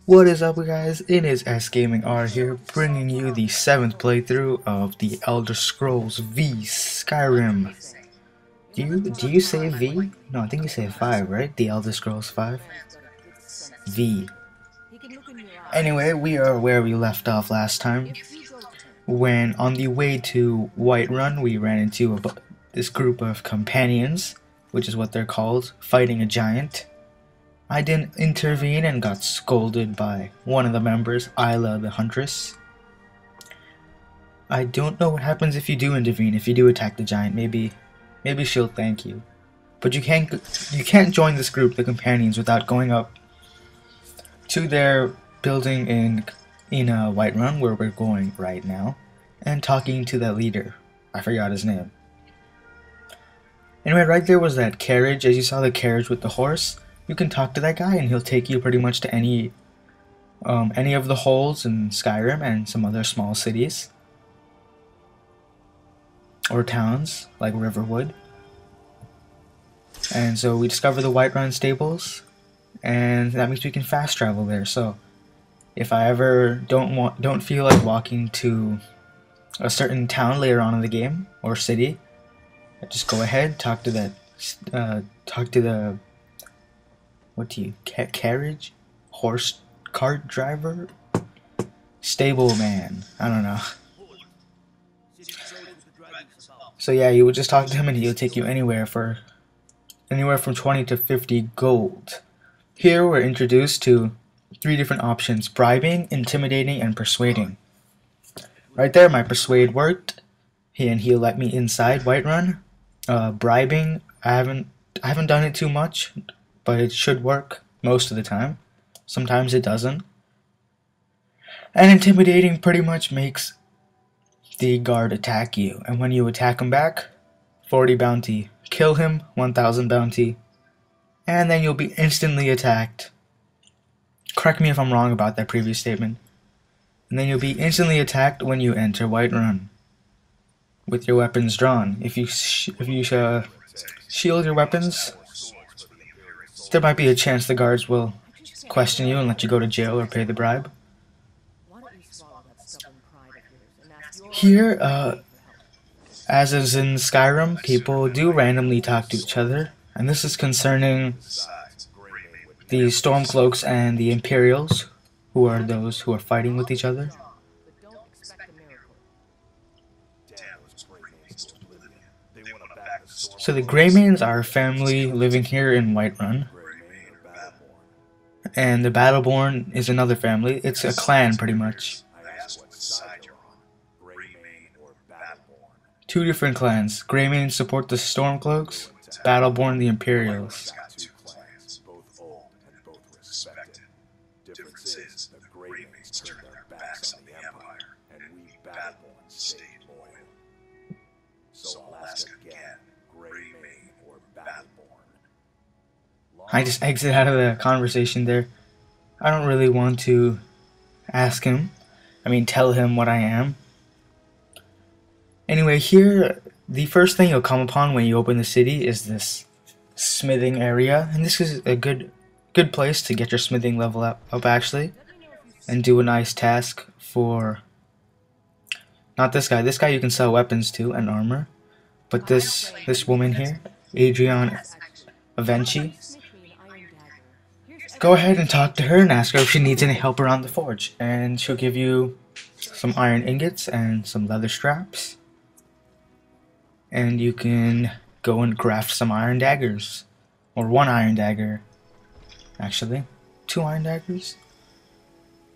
What is up, guys? It is SgamingR here, bringing you the 7th playthrough of the Elder Scrolls V Skyrim. Do you say V? No, I think you say 5, right? The Elder Scrolls 5? V. Anyway, we are where we left off last time, when on the way to Whiterun we ran into this group of companions, which is what they're called, fighting a giant. I didn't intervene and got scolded by one of the members, Isla the Huntress. I don't know what happens if you do intervene, if you do attack the giant. Maybe she'll thank you. But you can't join this group, the companions, without going up to their building in Whiterun, where we're going right now, and talking to that leader. I forgot his name. Anyway, right there was that carriage. As you saw the carriage with the horse, you can talk to that guy and he'll take you pretty much to any of the holes in Skyrim and some other small cities or towns like Riverwood. And so we discover the Whiterun stables, and that means we can fast travel there. So if I ever don't feel like walking to a certain town later on in the game or city, I just go ahead, talk to the carriage? Horse cart driver? Stable man. I don't know. So yeah, you would just talk to him and he'll take you anywhere from 20 to 50 gold. Here we're introduced to 3 different options: bribing, intimidating, and persuading. Right there, my persuade worked, and he'll let me inside Whiterun. Bribing, I haven't done it too much, but it should work most of the time. Sometimes it doesn't. And intimidating pretty much makes the guard attack you, and when you attack him back, 40 bounty. Kill him, 1000 bounty. And then you'll be instantly attacked. Correct me if I'm wrong about that previous statement. And then you'll be instantly attacked when you enter Whiterun with your weapons drawn. If you shield your weapons, there might be a chance the guards will question you and let you go to jail or pay the bribe. Here, as is in Skyrim, people do randomly talk to each other, and this is concerning the Stormcloaks and the Imperials, who are those who are fighting with each other. So the Greymanes are a family living here in Whiterun, and the Battleborn is another family. It's a clan, pretty much. 2 different clans. Greymanes support the Stormcloaks, Battleborn the Imperials. I just exit out of the conversation there. I don't really want to ask him. Tell him what I am. Anyway, here, the first thing you'll come upon when you open the city is this smithing area. And this is a good place to get your smithing level up actually. And do a nice task for... not this guy. This guy you can sell weapons to and armor. But this woman here, Adrian Avenchi, go ahead and talk to her and ask her if she needs any help around the forge. And she'll give you some iron ingots and some leather straps. And you can go and craft some iron daggers. Or 1 iron dagger. Actually, 2 iron daggers?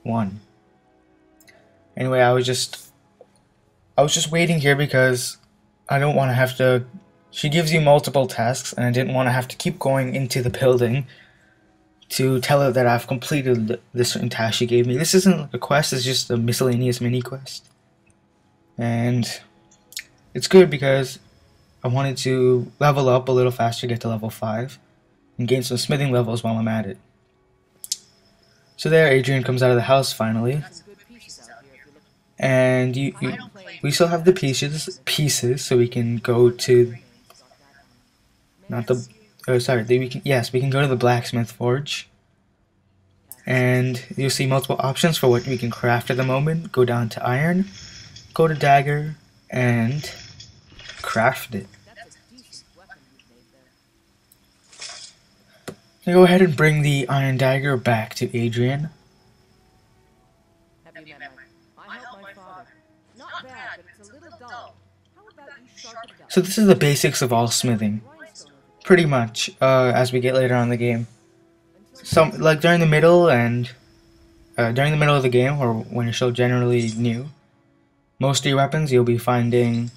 1. Anyway, I was just waiting here because I don't want to have to... She gives you multiple tasks, and I didn't want to have to keep going into the building to tell her that I've completed this certain task she gave me. This isn't a quest, it's just a miscellaneous mini-quest. And it's good because I wanted to level up a little faster, get to level 5, and gain some smithing levels while I'm at it. So there, Adrian comes out of the house finally. And we still have the pieces, so we can go to... not the... oh, sorry, we can go to the blacksmith forge. And you'll see multiple options for what we can craft at the moment. Go down to iron, go to dagger, and craft it. Now go ahead and bring the iron dagger back to Adrian. So this is the basics of all smithing, pretty much, as we get later on in the game. Like during the middle of the game, or when you're still generally new, most of your weapons you'll be finding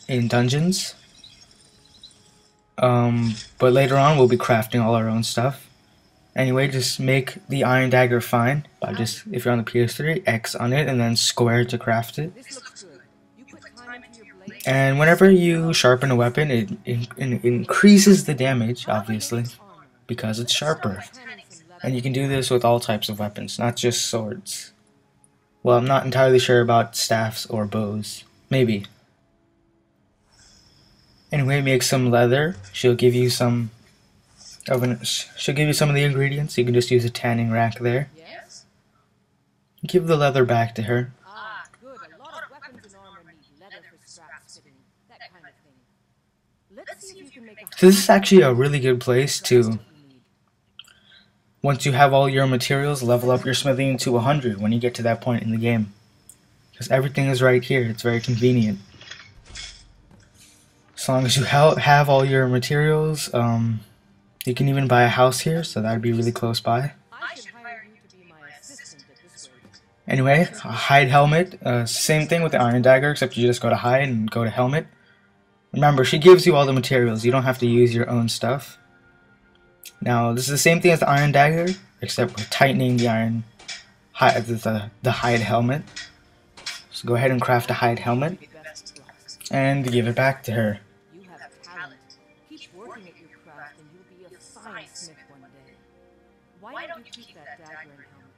in dungeons. But later on we'll be crafting all our own stuff. Anyway, just make the iron dagger fine by just, if you're on the PS3, X on it and then square to craft it. And whenever you sharpen a weapon, it increases the damage, obviously, because it's sharper. And you can do this with all types of weapons, not just swords. Well, I'm not entirely sure about staffs or bows. Maybe. Anyway, make some leather. She'll give you some of the ingredients. You can just use a tanning rack there. Give the leather back to her. So this is actually a really good place to, once you have all your materials, level up your smithing to 100 when you get to that point in the game. Because everything is right here. It's very convenient. As long as you have all your materials, you can even buy a house here, so that would be really close by. Anyway, a hide helmet. Same thing with the iron dagger, except you just go to hide and go to helmet. Remember, she gives you all the materials. You don't have to use your own stuff. Now, this is the same thing as the iron dagger, except we're tightening the hide helmet. So go ahead and craft a hide helmet and give it back to her. Why don't you keep that dagger and helmet?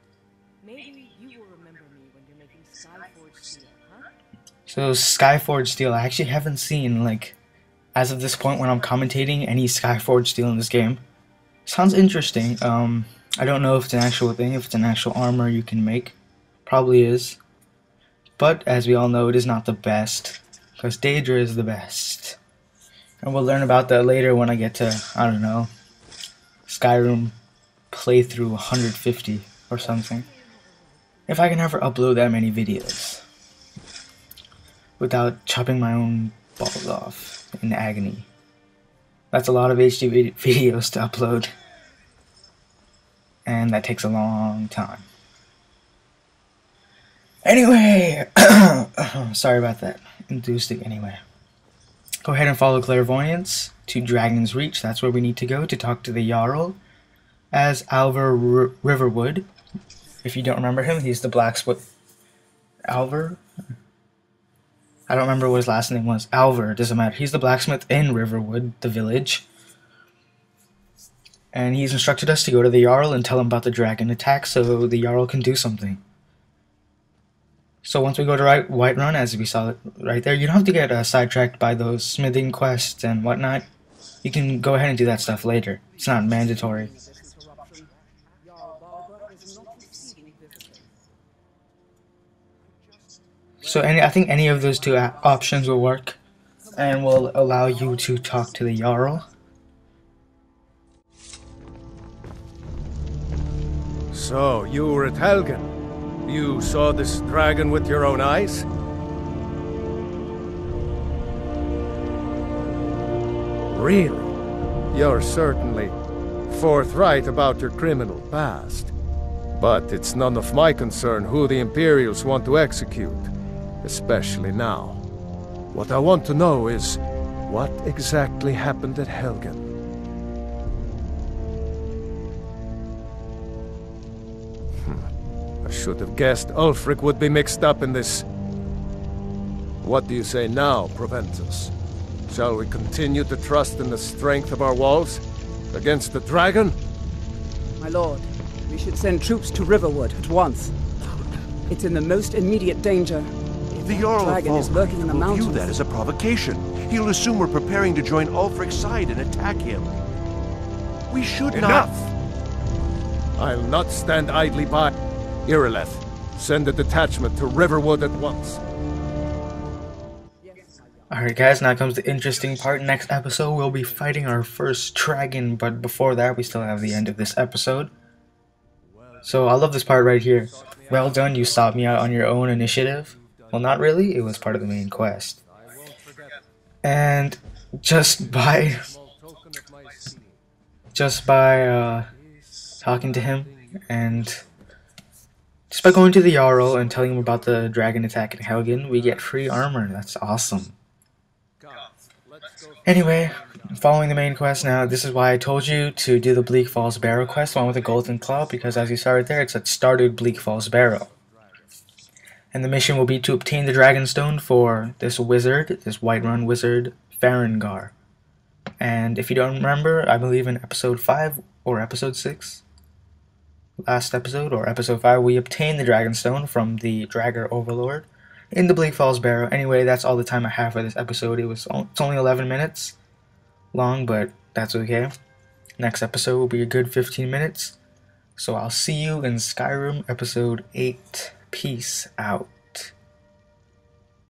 Maybe you will remember me when you're making Skyforged steel, huh? So Skyforged steel, I actually haven't seen, like, as of this point when I'm commentating, any Skyforged steel in this game. Sounds interesting. I don't know if it's an actual thing, if it's an actual armor you can make. Probably is. But, as we all know, it is not the best. Because Daedra is the best. And we'll learn about that later when I get to, I don't know, Skyrim playthrough 150 or something. If I can ever upload that many videos without chopping my own balls off in agony. That's a lot of HD videos to upload, and that takes a long time. Anyway, sorry about that. Enthusiastic anyway. Go ahead and follow Clairvoyance to Dragon's Reach. That's where we need to go to talk to the Jarl as Alvar Riverwood. If you don't remember him, he's the blacksmith. Alvar? I don't remember what his last name was. Alvar, doesn't matter. He's the blacksmith in Riverwood, the village. And he's instructed us to go to the Jarl and tell him about the dragon attack so the Jarl can do something. So once we go to Whiterun, as we saw right there, you don't have to get sidetracked by those smithing quests and whatnot. You can go ahead and do that stuff later. It's not mandatory. So I think any of those two options will work and will allow you to talk to the Jarl. So, you were at Helgen. You saw this dragon with your own eyes? Really? You're certainly forthright about your criminal past. But it's none of my concern who the Imperials want to execute. Especially now. What I want to know is, what exactly happened at Helgen? I should have guessed Ulfric would be mixed up in this. What do you say now, Proventus? Shall we continue to trust in the strength of our walls? Against the dragon? My lord, we should send troops to Riverwood at once. It's in the most immediate danger. The Jarl dragon is lurking in the mountains. Will view that as a provocation. He'll assume we're preparing to join Ulfric's side and attack him. We should not... Enough! I'll not stand idly by. Irileth, send a detachment to Riverwood at once. Alright guys, now comes the interesting part. Next episode we'll be fighting our first dragon, but before that we still have the end of this episode. So I love this part right here. Well done, you sought me out on your own initiative. Well, not really, it was part of the main quest. And just by talking to him and just by going to the Jarl and telling him about the dragon attack in Helgen, we get free armor. That's awesome. Anyway, following the main quest now, this is why I told you to do the Bleak Falls Barrow quest, one with a golden claw, because as you saw right there, it said started Bleak Falls Barrow. And the mission will be to obtain the Dragonstone for this wizard, this Whiterun wizard, Farengar. And if you don't remember, I believe in episode 5 or episode 6, last episode, or episode 5, we obtained the Dragonstone from the Dragger Overlord in the Bleak Falls Barrow. Anyway, that's all the time I have for this episode. It's only 11 minutes long, but that's okay. Next episode will be a good 15 minutes. So I'll see you in Skyrim episode 8. Peace out.